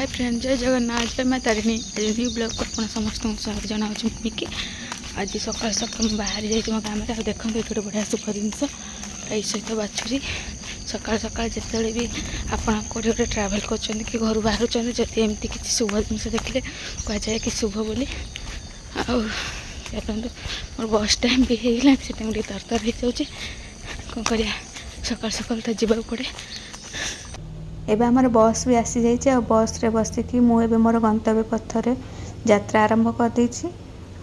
Hi friend, जय जगन्नाथ, जय माँ तारिणी। आज न्यू ब्लॉग को आप समस्त स्वागत जनाऊँ मिकी। आज सकाल सकाल बाहर जाइए मो गाँव में देखते ये गोटे बढ़िया शुभ जिनस यही सहित बाछुरी सकाल सकाल जिते भी आप गोटे ट्राभेल कर घर बाहर जब एमती किसी शुभ जिन देखले कहुए कि शुभ बोली मोर बस टाइम भी होगा से तरतर हो जाऊँगी कौन कर सकाल सकाल तो जावाक पड़े। एबे हमार बस भी आसी जाइए बस रे बसिकी मुझे मोर गंतव्य पथरे यात्रा आरंभ कर देछि।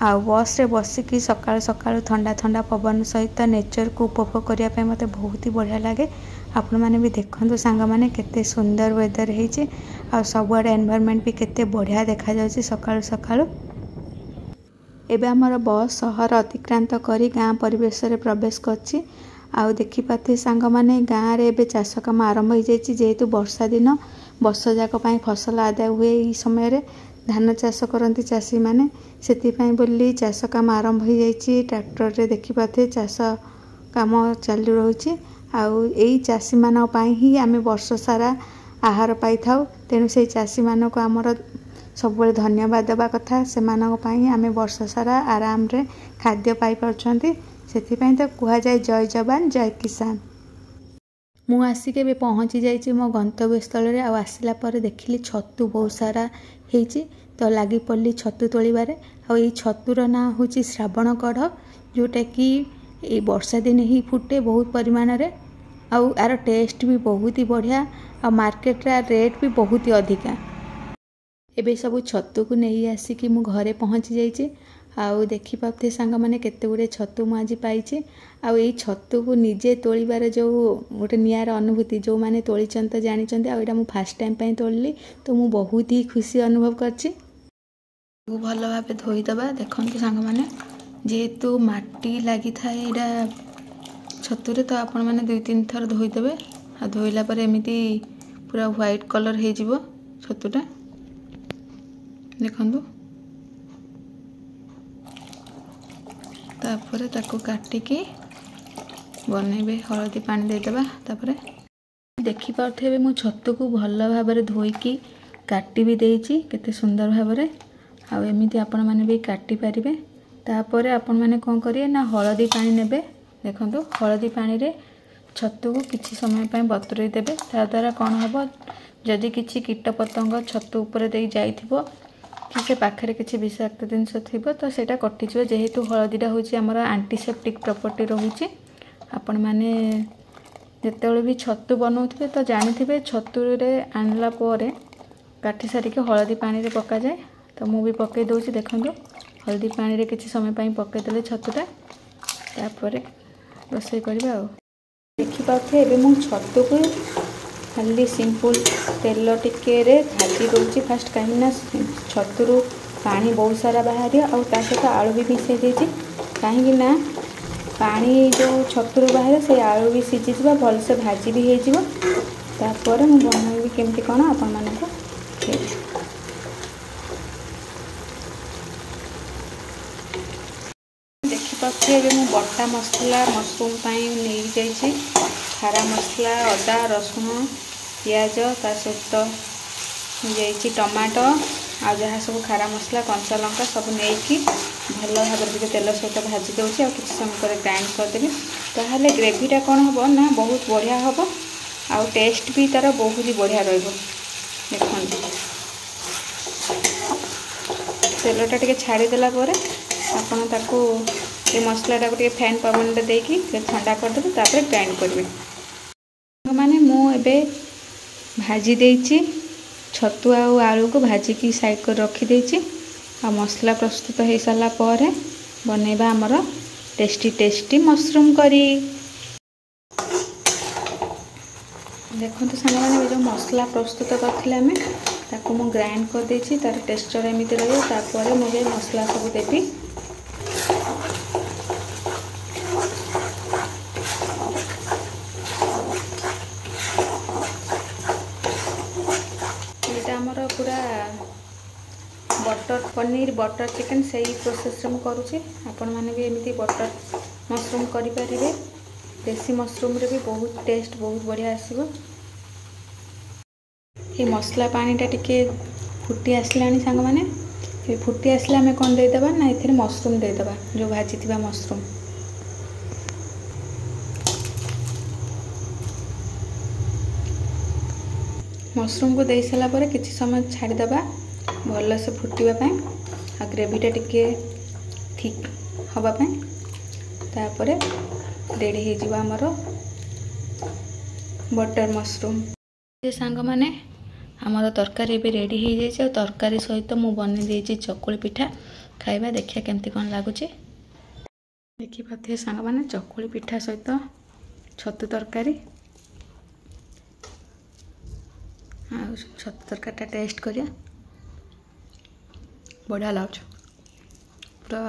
आ बस रे बसिकी सकाल सकाल ठंडा ठंडा पवन सहित नेचर को उपभोग करने मते बहुत ही बढ़िया लगे। आपण मैंने भी देखंतु सांग माने केते सुंदर वेदर होइछि आ सबआडे एनवायरनमेंट भी केते बढ़िया देखा जाउछि सकाल सकाल। एबे हमार बस शहर अतिक्रांत करी गाँ परिवेश रे प्रवेश करछि। आउ देखी पाथे सांग माने गाँव रे एबे चाष काम आरंभ हो जाइए जेहेतु वर्षा दिन वर्ष जाक फसल आदाय हुए ई समय रे धान चाष करती चाषी मैंने से बोली चाष काम आरंभ हो जाइए। ट्रैक्टर रे देखी पाथे चाष काम चालू रही आउ यही चाषी मान ही आम वर्ष सारा आहार पाई थाउ। तेणु से चाषी मान को आमर सब धन्यवाद देवा कथा से आम वर्ष सारा आराम रे खाद्य पाई पार्छंती। ସେଥିପାଇଁ ତ କୁହାଯାଏ जय जवान जय किसान। ମୁଁ ଆସିକି ଏବେ ପହଞ୍ଚି ଯାଇଛି ମୋ ଗନ୍ତବ୍ୟ ସ୍ଥଳରେ। ଆଉ ଆସିଲା ପରେ ଦେଖିଲି ଛତୁ ବହୁତ ସାରା ହେଇଛି ତ ଲାଗି ପଡ଼ିଲି ଛତୁ ତୋଳିବାରେ। ଆଉ ଏଇ ଛତୁର ନାଁ ହେଉଛି ଶ୍ରାବଣ କଢ଼, ଯେଉଁଟାକି ଏଇ ବର୍ଷା ଦିନେ ହିଁ ଫୁଟେ ବହୁତ ପରିମାଣରେ। ଆଉ ଆର ଟେଷ୍ଟ ବି ବହୁତ ही बढ़िया ଆଉ ମାର୍କେଟରେ ରେଟ୍ भी बहुत ही ଅଧିକା। ଏବେ ସବୁ ଛତୁକୁ ନେଇ ଆସିକି ମୁଁ ଘରେ पहुँची ଯାଇଛି। आउ देखी पाते सांग माने केते गुडे छतु मु आज पाइछि। आउ एई छतु को निजे तोलिबार जो गोटे नियार अनुभूति जो माने तोलिचंत जानिचंत आ एटा मु फर्स्ट टाइम पई तोलिली तो मु बहुत ही खुशी अनुभव करछि। भल भाबे धोई दबा देखंतु सांग माने जेहेतु माटी लागि थाए एटा छतुरे तो आपण माने 2-3 थर धोई देबे। आ धोइला पर एमिति पूरा व्हाइट कलर हे जिवो छतुटा देखंतु। तापर ताको काटिकी बनइबे हलदी पानी देदेबा। तापर देखि पाथे मु छतु को भल भाव धोईकी काटी भी देइछि केते सुंदर भाव रे। आ एमिति आपण माने भी काटी परिबे। तापर आपण माने कोन करिए ना हलदी पानी नेबे। देखंतु हलदी पानी रे छतु को किछि समय पय बतुरई देबे। ता द्वारा कोन हबो जदि किछि कीट पतंग छतु ऊपर देई जाइथिबो कि से पाखरे किसी विषाक्त जिनस थी तो सेटा कटिज। जेहेतु हलदीटा हूँ आमर आंटीसेप्टिक प्रॉपर्टी रोचे। आपण मैंने जिते भी छतु बनाऊे तो जानी छतुरे आणला काटी सारिक हलदी पानी रे पका जाए। तो मु भी पकई दूसरी देखो हलदी पानी रे किसी समय पकईदे छतुटा तापर रोषे करवा। देखी पाथे एबे मु छतु को खाली सिंपल तेल टिके रे भाजी दूसरी फास्ट कहीं छतुरु पानी बहुत सारा बाहर आउ ता सहित आलू भी मिसई देछि कहीं ना पानी जो छतुरु बाहर से आलू भी सीझीज भल से भाजी भी हो। तापर मु बनइबी केमती कौन आपण मानक देखी पाखे एबे मु बटा मसला मशरूम पाई नहीं जाइछि। खारा मसला अदा रसुण पियाज ता सहित टमाटो आ जहाँ सब खारा मसला कंचा लंका सब नहीं भल भाव तेल सहित भाजी दूसरी आ किसी समय पर ग्राइंड करदेवी। ताहले ग्रेवीटा कौन हम ना बहुत बढ़िया हम आउ टेस्ट भी तार बहुत ही बढ़िया रहिबो। देखो तेलटा टिके छाड़ीदेला आपण ताकू ये मसलाटा को फैन पवन देकी ठंडा करदेवे तापर ग्राइंड करेंगे। माने मु एबे भाजी देइछि छतु आलू को भाजिकी साइड कर रखी देइछि। आ मसला प्रस्तुत हो सारा पर बनइबा आमर टेस्टी टेस्टी मशरूम करी। देखो सामने मैंने जो मसला प्रस्तुत करथिले आमे ताको मु ग्राइंड कर देइछि तार टेक्सचर एमिति रहियो। तापर मुझे मसला सब देबी। आमर पूरा बटर पनीर बटर चिकन से ही प्रोसेस में करुचे। आपण मैंने भी एमती बटर मशरूम करें। देसी मशरूम रे भी बहुत टेस्ट बहुत बढ़िया आसीबो। ये मसला पानीटा टिके फुटी आसलानी सांग मैंने ये फुटी आसले आम कौन देदेबा ना ये मशरूम देदेबा जो भाजी मशरूम मशरूम को दे सारा पर किसी समय छाड़देबा भल से फुटापी आ ग्रेवीटा टिके ठीक हाँपाई तापर रेडी हो आमर बटर मशरूम सांग मैंने आमर तरकारी भी रेडी हो जाए तरकारी सहित मु बनी देती चकुली पिठा खाइबा देखिए केमती कौन लगुच देखिए सांग मैंने चकुली पिठा सहित छतु तरकारी छतु तरकारी टेस्ट करिया बढ़िया लगुच पूरा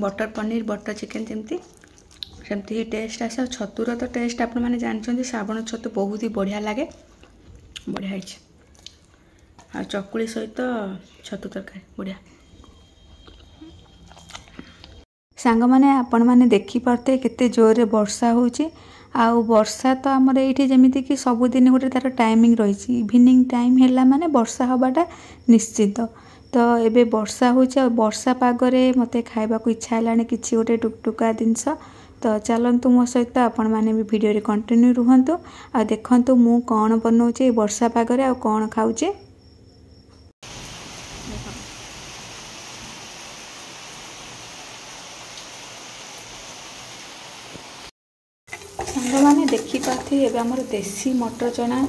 बटर पनीर बटर चिकेन जमती सेमती ही टेस्ट आसे छतुर तो टेस्ट आपण मैंने जानते श्रावण छतु बहुत ही बढ़िया लगे बढ़िया है चकुली सहित छतु तरकारी बढ़िया सांग मैंने आपण मैंने देखी पारते केते जोर वर्षा होची आ वर्षा तो आमर ये जमीती कि सबुदिन गोटे तार टाइमिंग रही इवनिंग टाइम है माने वर्षा हवाटा निश्चित तो एबे वर्षा होची वर्षा पागरे मते खाइबा को इच्छा है किसी गोटे टुकटुका जिनस तो चलतु मो सहित आपण मैंने भी वीडियो रे कंटिन्यू रुहंतु आ देखंतु मु कौन बनाऊे वर्षा पागरे आ कौन खाऊचे सांग मैंने देखी पाथि एबे हमर देसी मटर चना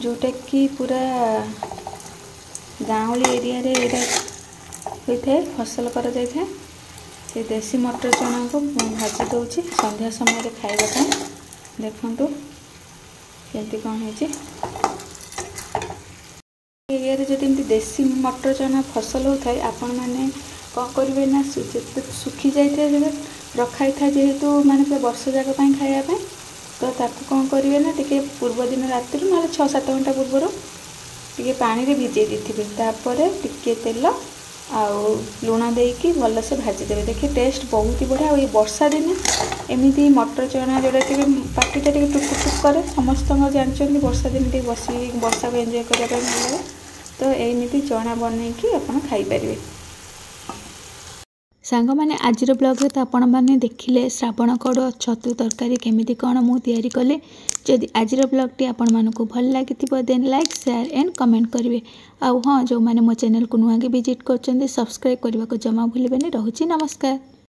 जोटा कि पूरा गाँवली एरिया रे एटा होइथे फसल करा जाइथे से देसी मटर चना को भाजी दूसरी संध्या समय खाइबा देखु केमती कौन है एरिया रे जदि देसी मटर चना फसल होता है आपण मैंने कौन करेंगे ना सुखी जाए रखाई था जेहेतु माने पूरा वर्ष जाक खायापी तो ताकू कौन करेंगे ना टे पूर्व दिन राति ना 6-7 घंटा पूर्वर टे पानी रे भिजे देथिबे तापर टिके तेल आउ लुण देकी भल से भाजीदेवे देखिए टेस्ट बहुत ही बढ़िया ये वर्षा दिन एमती मटर चना जोड़ा टे पार्टीटा टे टुक टुक करे समस्त जानते वर्षा दिन टे बस वर्षा को एंजॉय करने भल लगे तो एमती चना बनईकि आप खाईपारे सांग मैंने आज ब्लॉग तो आपण मैंने देखिले श्रावण कड़ छतु तरकारी केमिति कौन मु तैयारी कले जदि आज ब्लॉगटी आपण मानक भल लगी then like share and comment करेंगे आउ हाँ जो मैंने मो चैनल को नुआ विजिट कर सब्सक्राइब करने को जमा भूलें। रोची नमस्कार।